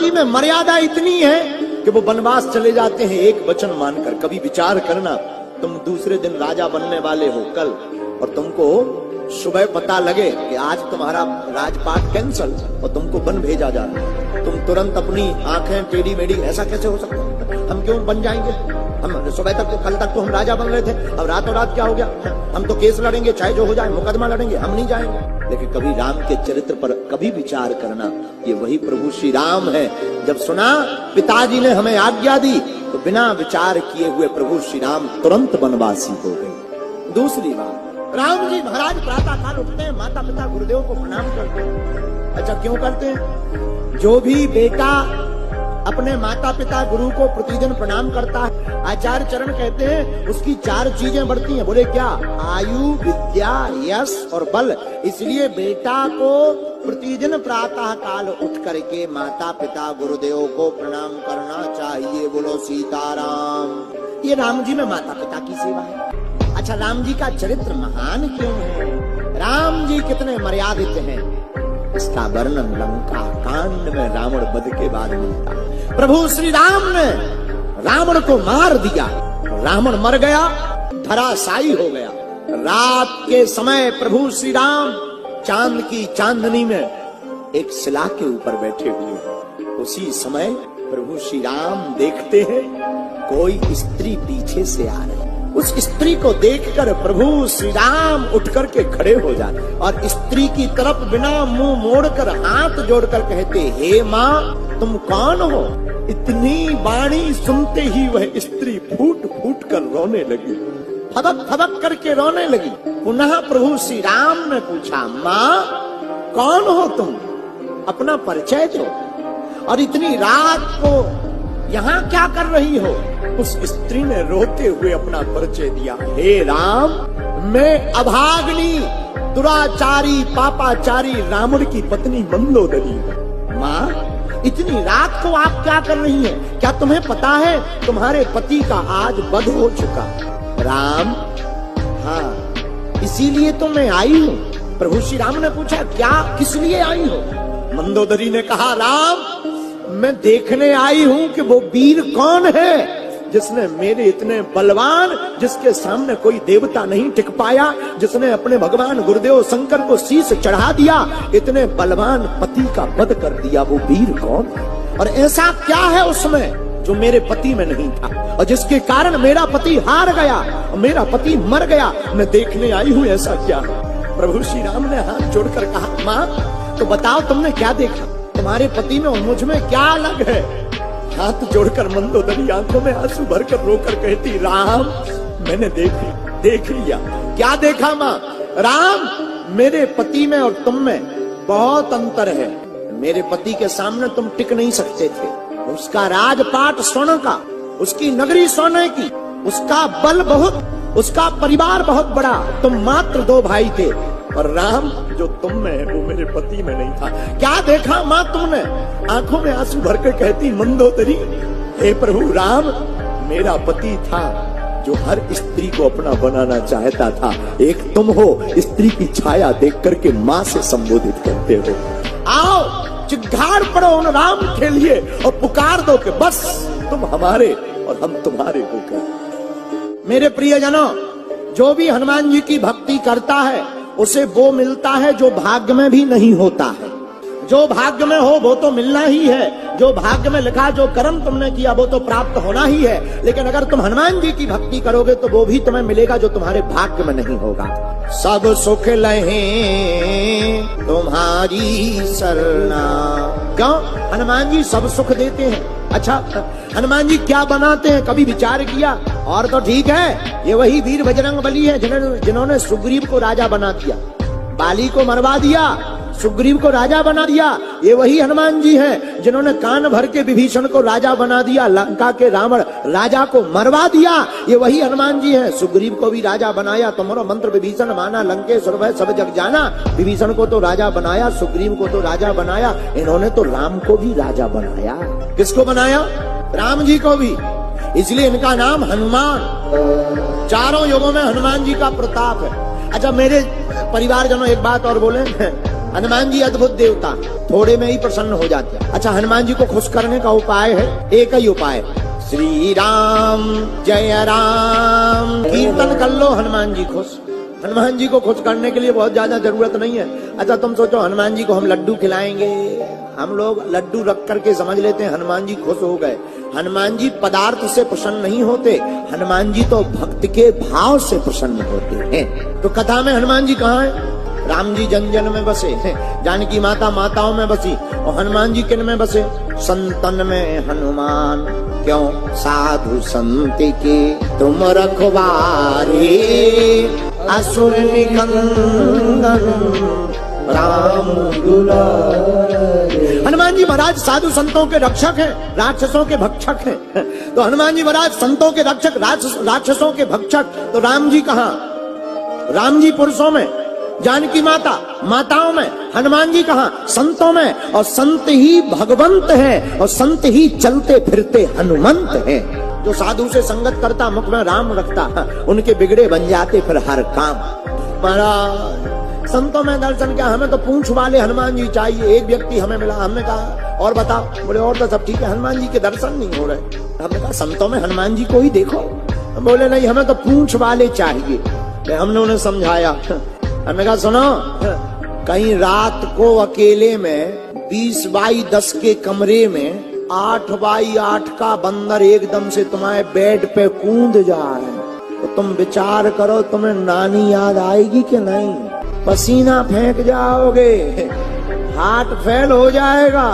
जी में मर्यादा इतनी है कि वो वनवास चले जाते हैं एक वचन मानकर। कभी विचार करना, तुम दूसरे दिन राजा बनने वाले हो कल, और तुमको सुबह पता लगे कि आज तुम्हारा राजपाट कैंसल और तुमको वन भेजा जा रहा है, तुम तुरंत अपनी आंखें टेढ़ी मेढ़ी, ऐसा कैसे हो सकता है? हम क्यों बन जाएंगे? हम सुबह तक तो, कल तक तो हम राजा बन रहे थे, अब रातों रात क्या हो गया? हम तो केस लड़ेंगे, चाहे जो हो जाए, मुकदमा लड़ेंगे, हम नहीं जाएंगे। लेकिन कभी राम के चरित्र पर कभी विचार करना, ये वही प्रभु श्री राम है। जब सुना पिताजी ने हमें आज्ञा दी तो बिना विचार किए हुए प्रभु श्री राम तुरंत वनवासी हो गए। दूसरी बात, राम जी महाराज प्रातः काल उठते हैं, माता पिता गुरुदेव को प्रणाम करते हैं। अच्छा, क्यों करते हैं? जो भी बेटा अपने माता पिता गुरु को प्रतिदिन प्रणाम करता है, आचार्य चरण कहते हैं उसकी 4 चीजें बढ़ती हैं। बोले क्या? आयु, विद्या, यश और बल। इसलिए बेटा को प्रतिदिन प्रातः काल उठ करके माता पिता गुरुदेव को प्रणाम करना चाहिए। बोलो सीताराम। ये राम जी में माता पिता की सेवा है। अच्छा, राम जी का चरित्र महान क्यों है? राम जी कितने मर्यादित हैं, इसका वर्णन लंका कांड में रावण वध के बाद मिलता है। प्रभु श्री राम ने रावण को मार दिया, रावण मर गया, धराशायी हो गया। रात के समय प्रभु श्री राम चांद की चांदनी में एक शिला के ऊपर बैठे हुए हैं। उसी समय प्रभु श्री राम देखते हैं कोई स्त्री पीछे से आ रही। उस स्त्री को देखकर प्रभु श्री राम उठ करके खड़े हो जाते और स्त्री की तरफ बिना मुंह मोड़कर हाथ जोड़कर कहते, हे माँ, तुम कौन हो? इतनी वाणी सुनते ही वह स्त्री फूट फूट कर रोने लगी, फदक फदक करके रोने लगी। पुनः प्रभु श्री राम ने पूछा, माँ कौन हो तुम? अपना परिचय दो, और इतनी रात को यहाँ क्या कर रही हो? उस स्त्री ने रोते हुए अपना परिचय दिया, हे राम, मैं अभागिनी, दुराचारी, पापाचारी रावण की पत्नी मंदोदरी हूँ। माँ, इतनी रात को आप क्या कर रही हैं? क्या तुम्हें पता है तुम्हारे पति का आज वध हो चुका? राम, हाँ, इसीलिए तो मैं आई हूँ। प्रभु श्री राम ने पूछा, क्या, किस लिए आई हो? मंदोदरी ने कहा, राम, मैं देखने आई हूँ कि वो वीर कौन है जिसने मेरे इतने बलवान, जिसके सामने कोई देवता नहीं टिक पाया, जिसने अपने भगवान गुरुदेव शंकर को शीश चढ़ा दिया, इतने बलवान पति का वध कर दिया, वो वीर कौन है? और ऐसा क्या है उसमें जो मेरे पति में नहीं था, और जिसके कारण मेरा पति हार गया और मेरा पति मर गया? मैं देखने आई हूँ, ऐसा क्या है? प्रभु श्री राम ने हाथ जोड़कर कहा, माँ, तो बताओ तुमने क्या देखा? तुम्हारे पति में और मुझ में क्या अलग है? हाथ जोड़कर मंदोदरी आंखों में आंसू भरकर रोकर कहती, राम, मैंने देख लिया। क्या देखा माँ? राम, मेरे पति में और तुम में बहुत अंतर है। मेरे पति के सामने तुम टिक नहीं सकते थे। उसका राजपाट सोने का, उसकी नगरी सोने की, उसका बल बहुत, उसका परिवार बहुत बड़ा। तुम मात्र 2 भाई थे, और राम, जो तुम में है वो मेरे पति में नहीं था। क्या देखा माँ तुमने? आंखों में आंसू भरकर कहती मंदोदरी, हे प्रभु राम, मेरा पति था जो हर स्त्री को अपना बनाना चाहता था। एक तुम हो, स्त्री की छाया देख करके माँ से संबोधित करते हो। आओ, चिघाड़ पड़ो उन राम के लिए और पुकार दो कि बस तुम हमारे और हम तुम्हारे होकर। मेरे प्रियजनों, जो भी हनुमान जी की भक्ति करता है उसे वो मिलता है जो भाग्य में भी नहीं होता है। जो भाग्य में हो वो तो मिलना ही है, जो भाग्य में लिखा, जो कर्म तुमने किया वो तो प्राप्त होना ही है। लेकिन अगर तुम हनुमान जी की भक्ति करोगे तो वो भी तुम्हें मिलेगा जो तुम्हारे भाग्य में नहीं होगा। सब सुख लहे तुम्हारी सरना। क्यों? हनुमान जी सब सुख देते हैं। अच्छा, हनुमान जी क्या बनाते हैं, कभी विचार किया? और तो ठीक है, ये वही वीर बजरंगबली है जिन्होंने सुग्रीव को राजा बना दिया, बाली को मरवा दिया, सुग्रीव को राजा बना दिया। ये वही हनुमान जी हैं जिन्होंने कान भर के विभीषण को राजा बना दिया, लंका के रावण राजा को मरवा दिया। ये वही हनुमान जी हैं, सुग्रीव को भी राजा बनाया। तुम्हारा मंत्र विभीषण माना, लंकेश्वर भय सब जग जाना। विभीषण को तो राजा बनाया, सुग्रीव को तो राजा बनाया। इन्होंने तो राम को भी राजा बनाया। किसको बनाया? राम जी को भी। इसलिए इनका नाम हनुमान। चारों युगों में हनुमान जी का प्रताप है। अच्छा, मेरे परिवारजनों एक बात और बोले, हनुमान जी अद्भुत देवता, थोड़े में ही प्रसन्न हो जाते हैं। अच्छा, हनुमान जी को खुश करने का उपाय है, एक ही उपाय, श्री राम जय राम कीर्तन कर लो, हनुमान जी खुश। हनुमान जी को खुश करने के लिए बहुत ज्यादा जरूरत नहीं है। अच्छा, तुम सोचो हनुमान जी को हम लड्डू खिलाएंगे, हम लोग लड्डू रख करके समझ लेते हैं हनुमान जी खुश हो गए। हनुमान जी पदार्थ से प्रसन्न नहीं होते, हनुमान जी तो भक्त के भाव से प्रसन्न होते हैं। तो कथा में हनुमान जी कहाँ है? राम जी जन जन में बसे, जानकी माता माताओं में बसी, और हनुमान जी किन में बसे? संतन में हनुमान, क्यों? साधु संत के तुम रखवारे, असुर निकंदन राम दुलारे। हनुमान जी महाराज साधु संतों के रक्षक हैं, राक्षसों के भक्षक हैं। तो हनुमान जी महाराज संतों के रक्षक, राक्षसों के भक्षक। तो राम जी कहाँ? राम जी पुरुषों में, जानकी माता माताओं में, हनुमान जी कहाँ? संतों में। और संत ही भगवंत है, और संत ही चलते फिरते हनुमंत है। जो साधु से संगत करता, मुख में राम रखता, उनके बिगड़े बन जाते फिर हर काम। महाराज संतों में दर्शन क्या, हमें तो पूंछ वाले हनुमान जी चाहिए। एक व्यक्ति हमें मिला, हमने कहा और बताओ, बोले और तो सब ठीक है, हनुमान जी के दर्शन नहीं हो रहे। हमने कहा संतों में हनुमान जी को ही देखो। बोले नहीं, हमें तो पूंछ वाले चाहिए। हमने उन्हें समझाया, हमने कहा सुनो, कहीं रात को अकेले में 20 बाई 10 के कमरे में 8 बाई 8 का बंदर एकदम से तुम्हारे बेड पे कूद जाए, तो तुम विचार करो, तुम्हें नानी याद आएगी कि नहीं? पसीना फेंक जाओगे, हार्ट फेल हो जाएगा।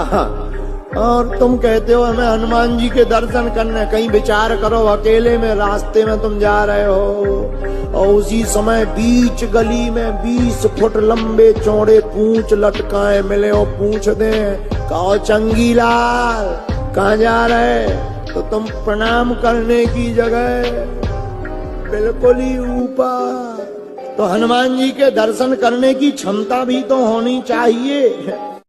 और तुम कहते हो हमें हनुमान जी के दर्शन करने। कहीं विचार करो, अकेले में रास्ते में तुम जा रहे हो, और उसी समय बीच गली में 20 फुट लंबे चौड़े पूंछ लटकाए मिले, और पूछ दे कहो चंगी लाल कहाँ जा रहे, तो तुम प्रणाम करने की जगह बिल्कुल ही ऊपर। तो हनुमान जी के दर्शन करने की क्षमता भी तो होनी चाहिए।